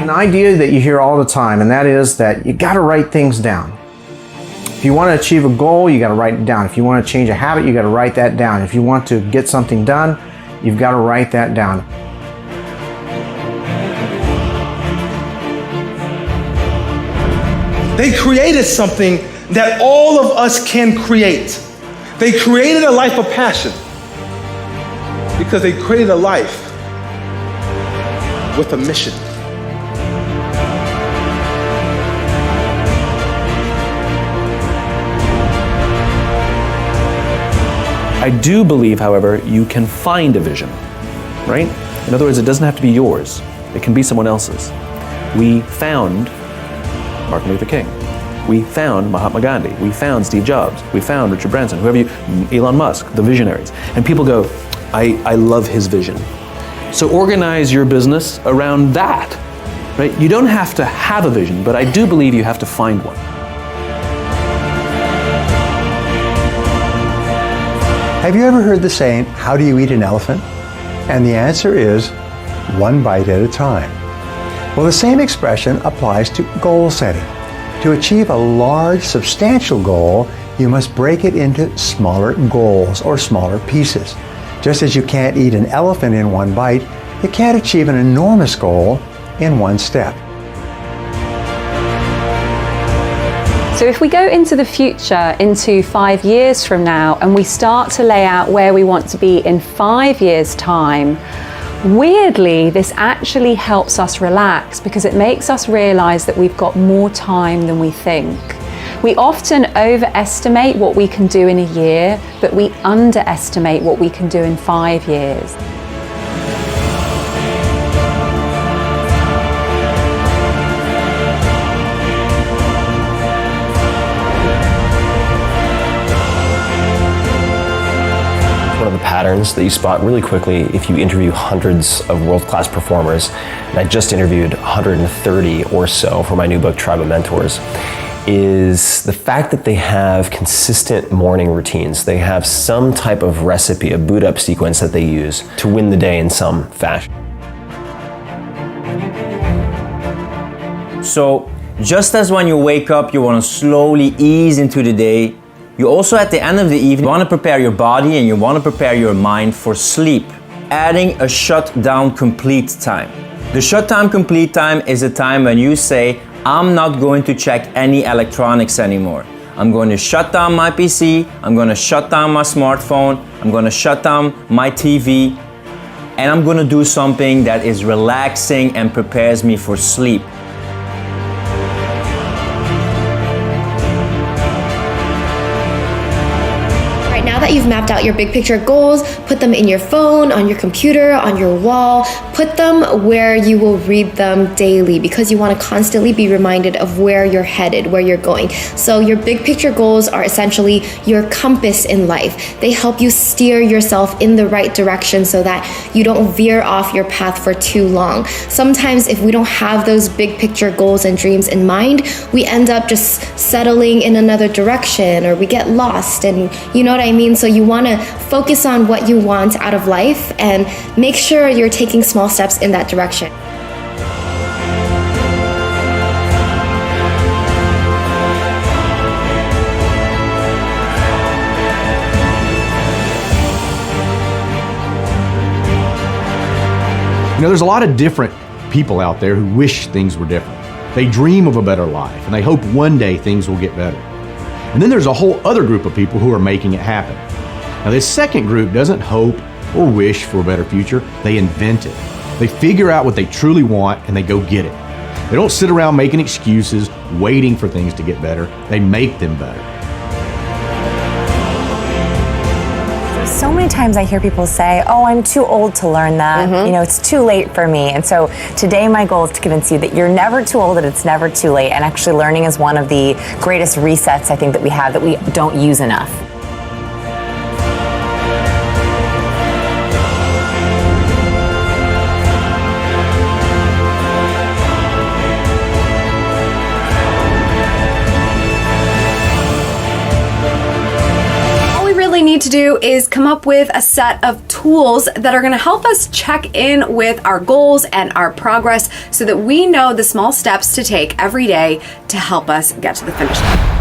An idea that you hear all the time, and that is that you got to write things down. If you want to achieve a goal, you got to write it down. If you want to change a habit, you got to write that down. If you want to get something done, you've got to write that down. They created something that all of us can create. They created a life of passion because they created a life with a mission. I do believe, however, you can find a vision, right? In other words, it doesn't have to be yours. It can be someone else's. We found Martin Luther King. We found Mahatma Gandhi. We found Steve Jobs. We found Richard Branson, Elon Musk, the visionaries. And people go, I love his vision. So organize your business around that, right? You don't have to have a vision, but I do believe you have to find one. Have you ever heard the saying, how do you eat an elephant? And the answer is, one bite at a time. Well, the same expression applies to goal setting. To achieve a large, substantial goal, you must break it into smaller goals or smaller pieces. Just as you can't eat an elephant in one bite, you can't achieve an enormous goal in one step. So if we go into the future, into 5 years from now, and we start to lay out where we want to be in 5 years' time, weirdly, this actually helps us relax because it makes us realize that we've got more time than we think. We often overestimate what we can do in a year, but we underestimate what we can do in 5 years. Patterns that you spot really quickly if you interview hundreds of world-class performers, and I just interviewed 130 or so for my new book, Tribe of Mentors, is the fact that they have consistent morning routines. They have some type of recipe, a boot-up sequence that they use to win the day in some fashion. So, just as when you wake up, you want to slowly ease into the day, you also, at the end of the evening, want to prepare your body and you want to prepare your mind for sleep. Adding a shutdown complete time. The shutdown complete time is a time when you say, I'm not going to check any electronics anymore. I'm going to shut down my PC, I'm going to shut down my smartphone, I'm going to shut down my TV, and I'm going to do something that is relaxing and prepares me for sleep. Now that you've mapped out your big picture goals, put them in your phone, on your computer, on your wall, put them where you will read them daily because you want to constantly be reminded of where you're headed, where you're going. So your big picture goals are essentially your compass in life. They help you steer yourself in the right direction so that you don't veer off your path for too long. Sometimes if we don't have those big picture goals and dreams in mind, we end up just settling in another direction or we get lost, and you know what I mean? So you want to focus on what you want out of life and make sure you're taking small steps in that direction. You know, there's a lot of different people out there who wish things were different. They dream of a better life and they hope one day things will get better. And then there's a whole other group of people who are making it happen. Now this second group doesn't hope or wish for a better future, they invent it. They figure out what they truly want and they go get it. They don't sit around making excuses, waiting for things to get better, they make them better. So many times I hear people say, oh, I'm too old to learn that. You know, it's too late for me. And so today my goal is to convince you that you're never too old, that it's never too late. And actually learning is one of the greatest resets I think that we have that we don't use enough. Need to do is come up with a set of tools that are going to help us check in with our goals and our progress so that we know the small steps to take every day to help us get to the finish line.